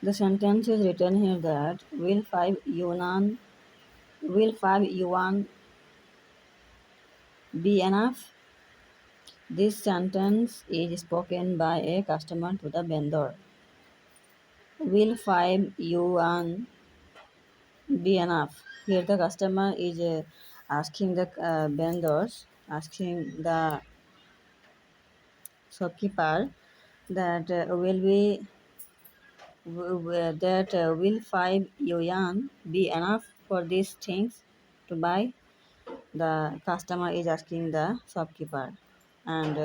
The sentence is written here that will 5 yuan be enough? This sentence is spoken by a customer to the vendor. Will 5 yuan be enough? Here the customer is asking the vendors, asking the shopkeeper that will 5 yuan be enough for these things to buy? The customer is asking the shopkeeper, and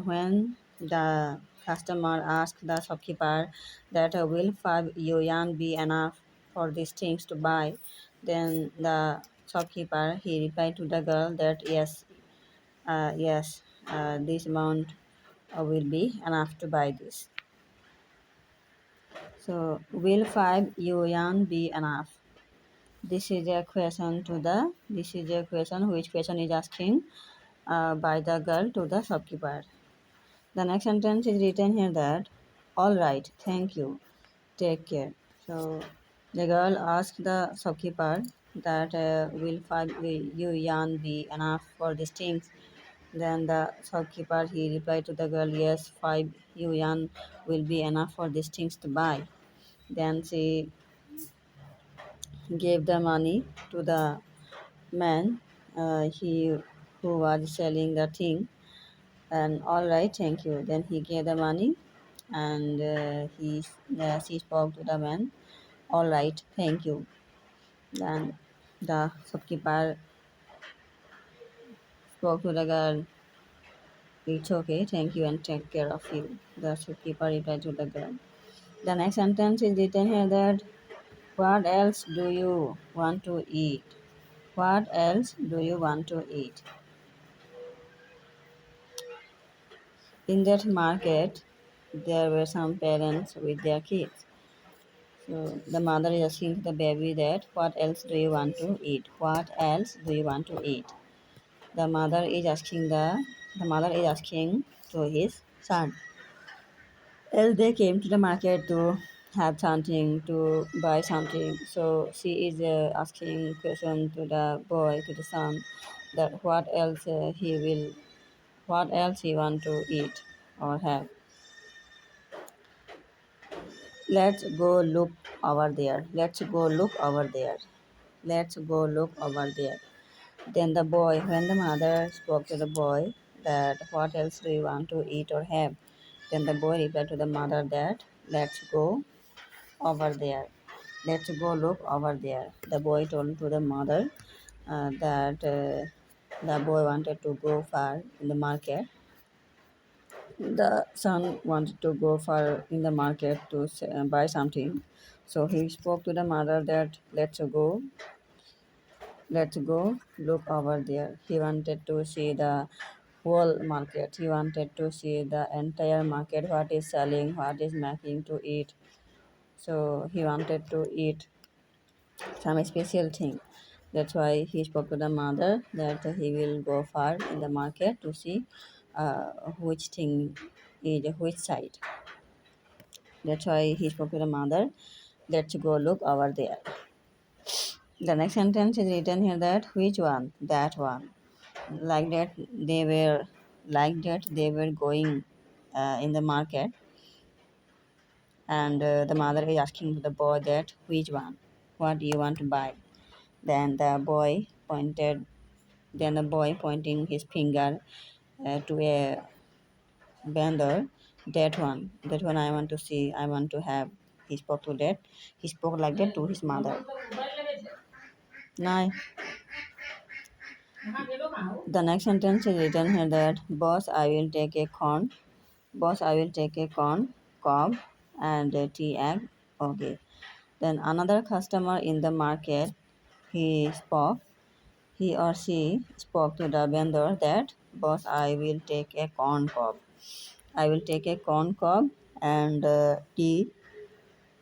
when the customer asks the shopkeeper that will 5 yuan be enough for these things to buy, then the shopkeeper he replied to the girl that yes, this amount will be enough to buy this. So will 5 yuan be enough? This is a question to the. This is a question which question is asking by the girl to the shopkeeper. The next sentence is written here that, all right, thank you, take care. So the girl asked the shopkeeper that will 5 yuan be enough for these things? Then the shopkeeper he replied to the girl, yes, 5 yuan will be enough for these things to buy. Then she gave the money to the man, he who was selling the thing, and all right, thank you. Then he gave the money, and she spoke to the man, all right, thank you. Then the shopkeeper spoke to the girl, it's okay, thank you, and take care of you. The shopkeeper replied to the girl. The next sentence is written here that, what else do you want to eat? What else do you want to eat? In that market, there were some parents with their kids. So the mother is asking the baby that, what else do you want to eat? What else do you want to eat? The mother is asking to his son. As they came to the market to have something, to buy something, so she is asking question to the boy, to the son, that what else he want to eat or have. Let's go look over there. Let's go look over there. Let's go look over there. Then when the mother spoke to the boy that, what else do you want to eat or have? Then the boy replied to the mother that, let's go over there. Let's go look over there. The boy told to the mother that the boy wanted to go far in the market. The son wanted to go far in the market to buy something. So he spoke to the mother that, let's go look over there. He wanted to see the whole market. He wanted to see the entire market, what is selling, what is making to eat. So he wanted to eat some special thing. That's why he spoke to the mother that he will go far in the market to see which thing is which side. That's why he spoke to the mother, let's go look over there. The next sentence is written here that, which one? That one. Like that they were going in the market, and the mother is asking the boy that, which one? What do you want to buy? Then the boy pointing his finger to a vendor, that one I want to see, I want to have. He spoke like that to his mother. Now, the next sentence is written here that, boss, I will take a corn. Boss, I will take a corn, cob, and a tea egg. Okay. Then another customer in the market, he spoke, he or she spoke to the vendor that, boss, I will take a corn cob. I will take a corn cob and tea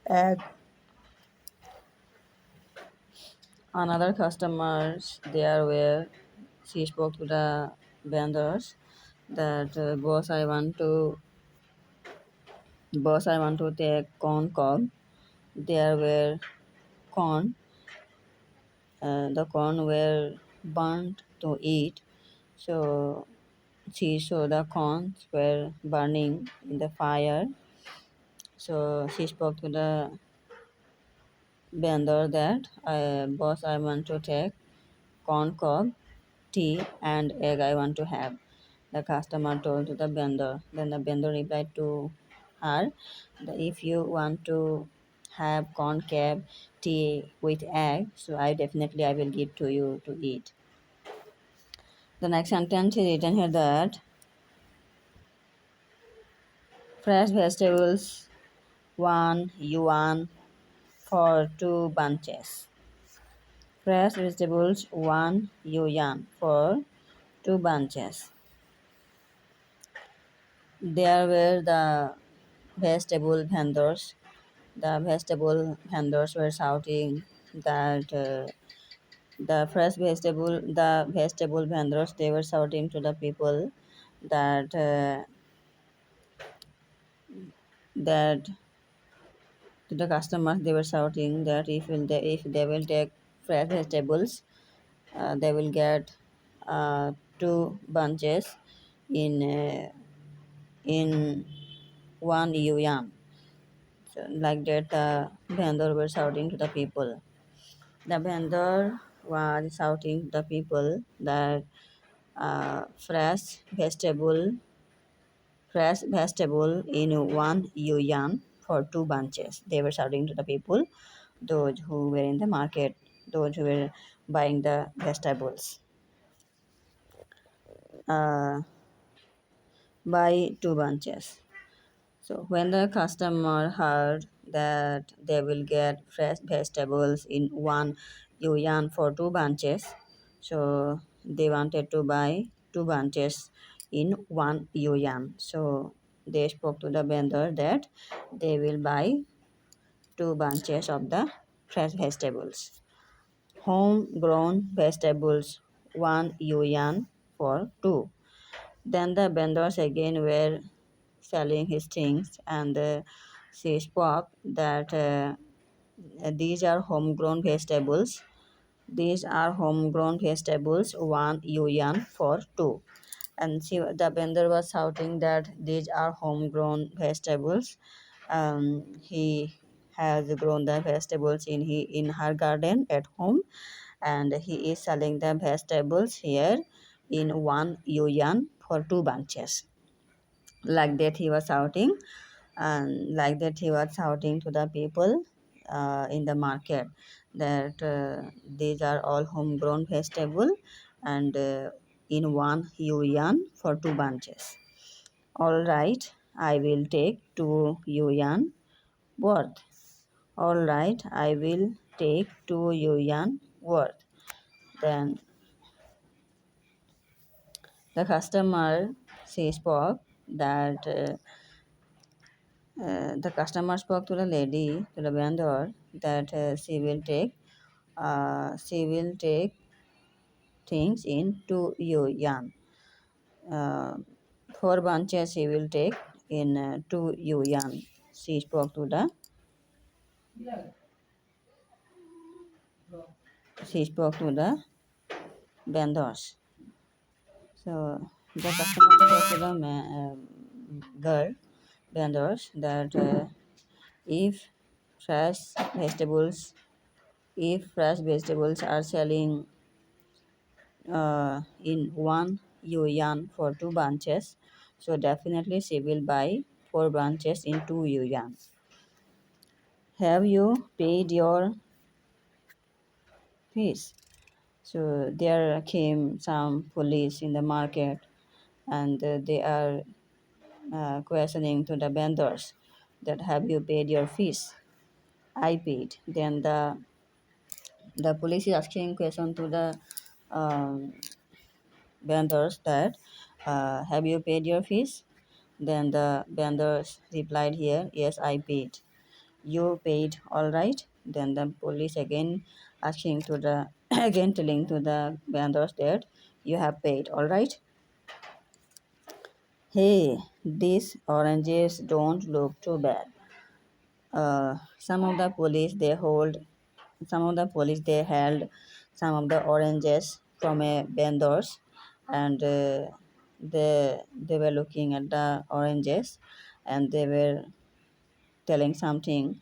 egg. Another customers there were, she spoke to the vendors that, boss, I want to Boss, I want to take corn cob. There were corn. The corn were burnt to eat. So she saw the corns were burning in the fire. So she spoke to the vendor that, boss, I want to take corn cob, tea, and egg I want to have. The customer told to the vendor. Then the vendor replied to her that if you want to have corn cob, tea with egg, so I will give to you to eat. The next sentence is written here that fresh vegetables 1 yuan for 2 bunches. Fresh vegetables 1 yuan for 2 bunches. There were the vegetable vendors. The vegetable vendors were shouting that the vegetable vendors, they were shouting to the people that that to the customers, they were shouting that if they will take fresh vegetables, they will get 2 bunches in 1 yuan. So like that, the vendor were shouting to the people. The vendor was shouting to the people that uh, fresh vegetable fresh vegetable in 1 yuan for 2 bunches. They were shouting to the people, those who were in the market, those who were buying the vegetables. Uh, buy 2 bunches. So when the customer heard that they will get fresh vegetables in 1 yuan for 2 bunches, so they wanted to buy 2 bunches in 1 yuan. So they spoke to the vendor that they will buy 2 bunches of the fresh vegetables. Homegrown vegetables 1 yuan for two. Then the vendors again were selling his things, and she spoke that these are homegrown vegetables. These are homegrown vegetables 1 yuan for two. And the vendor was shouting that these are homegrown vegetables. He has grown the vegetables in her garden at home, and he is selling the vegetables here in 1 yuan for 2 bunches. Like that he was shouting, and like that he was shouting to the people in the market that these are all homegrown vegetable, and in 1 yuan for 2 bunches. All right, I will take 2 yuan worth. All right, I will take 2 yuan worth. Then the customer, she spoke that the customer spoke to the lady, to the vendor, that she will take things in 2 yuan. Uh, 4 bunches she will take in 2 yuan. She spoke to the vendors. So the customer spoke to the girl vendors that if fresh vegetables if fresh vegetables are selling in 1 yuan for 2 bunches, so definitely she will buy 4 bunches in 2 yuan. Have you paid your fees? So there came some police in the market, and they are questioning to the vendors that have you paid your fees? I paid. Then the police is asking question to the um, vendors that have you paid your fees? Then the vendors replied here, yes, I paid. You paid, all right? Then the police again asking to the again telling to the vendors that you have paid, all right? Hey, these oranges don't look too bad. Some of the police they hold some of the police they held some of the oranges from a vendors, and they were looking at the oranges, and they were telling something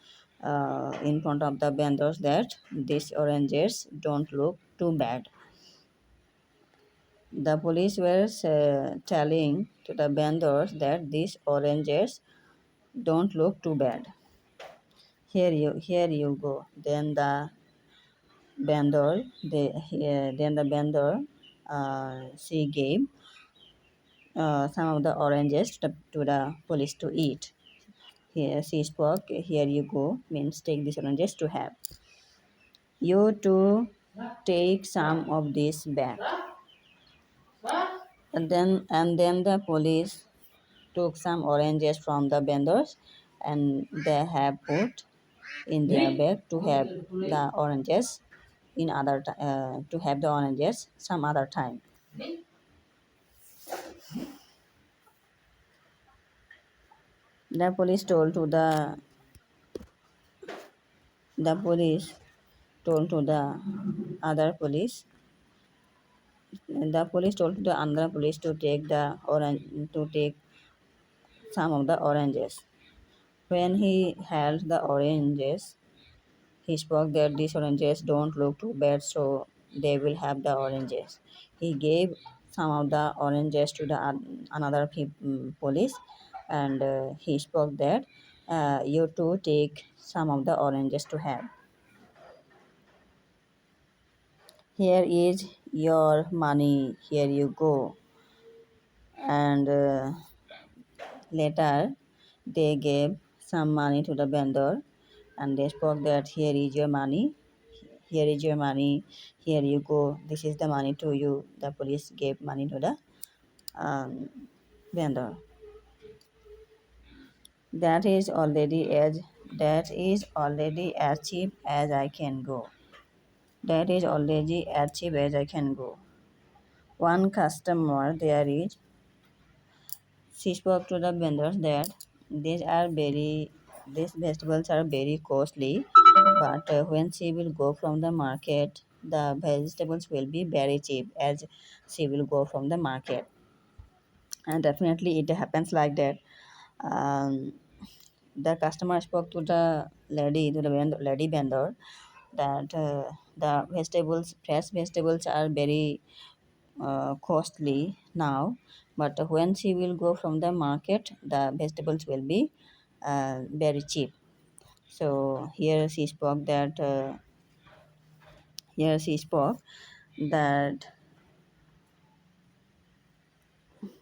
in front of the vendors that these oranges don't look too bad. The police were telling to the vendors that these oranges don't look too bad. Here you go. Then the vendor she gave some of the oranges to the police to eat. Here she spoke, here you go, means take these oranges to have. You to take some of this back. And then the police took some oranges from the vendors, and they have put in their bag to have the oranges to have the oranges some other time. The police told to the police told to the other police the police told to the other police to take some of the oranges. When he held the oranges, he spoke that these oranges don't look too bad, so they will have the oranges. He gave some of the oranges to the another police, and he spoke that you too take some of the oranges to have. Here is your money. Here you go. And later, they gave some money to the vendor, and they spoke that here is your money. Here is your money. Here you go. This is the money to you. The police gave money to the um, vendor. That is already as that is already as cheap as I can go. That is already as cheap as I can go. One customer there is. She spoke to the vendors that these vegetables are very costly, but when she will go from the market, the vegetables will be very cheap as she will go from the market. And definitely it happens like that. Um, the customer spoke to the lady vendor that the fresh vegetables are very costly now, but when she will go from the market, the vegetables will be very cheap. So here she spoke that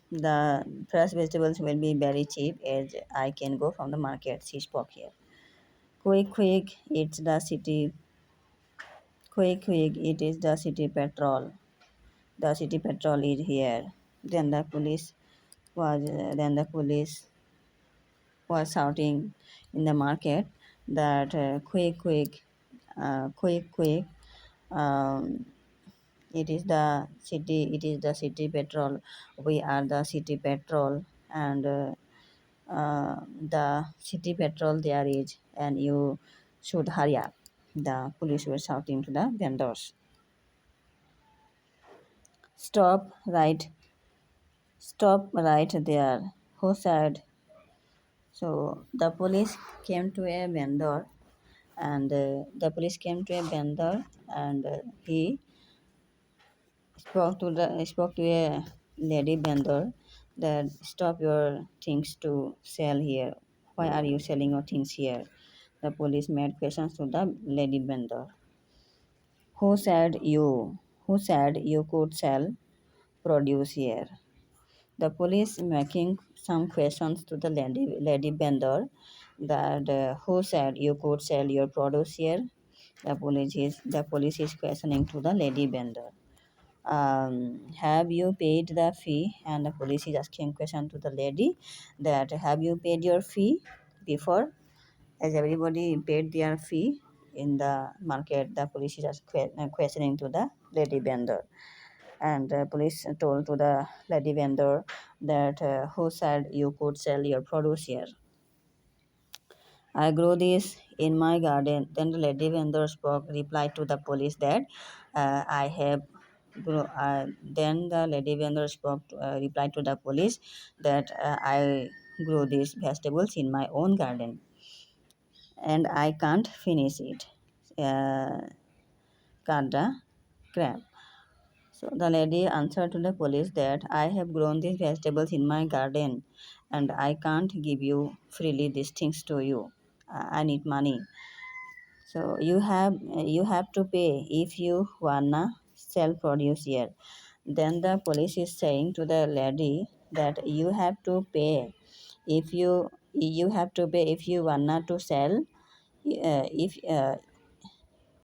the fresh vegetables will be very cheap as I can go from the market. She spoke here. Quick, it's the city. Quick, it is the city patrol. The city patrol is here. Then the police was shouting in the market that quick, um, it is the city patrol. We are the city patrol, and the city patrol there is, and you should hurry up. The police were shouting to the vendors. Stop right, stop right there. Who said? So the police came to a vendor, and he spoke to a lady vendor that stop your things to sell here. Why are you selling your things here? The police made questions to the lady vendor. Who said you could sell produce here? The police making some questions to the lady vendor that who said you could sell your produce here? The police is questioning to the lady vendor. Have you paid the fee? And the police is asking question to the lady that have you paid your fee before? As everybody paid their fee in the market, the police is questioning to the lady vendor. And police told to the lady vendor that who said you could sell your produce here. I grow this in my garden. Then the lady vendor spoke, replied to the police that I have then the lady vendor spoke, replied to the police that I grow these vegetables in my own garden and I can't finish it. Cut the crab. So the lady answered to the police that I have grown these vegetables in my garden and I can't give you freely these things to you. I need money. So you have to pay if you wanna sell produce here. Then the police is saying to the lady that you have to pay if you have to pay if you wanna to sell if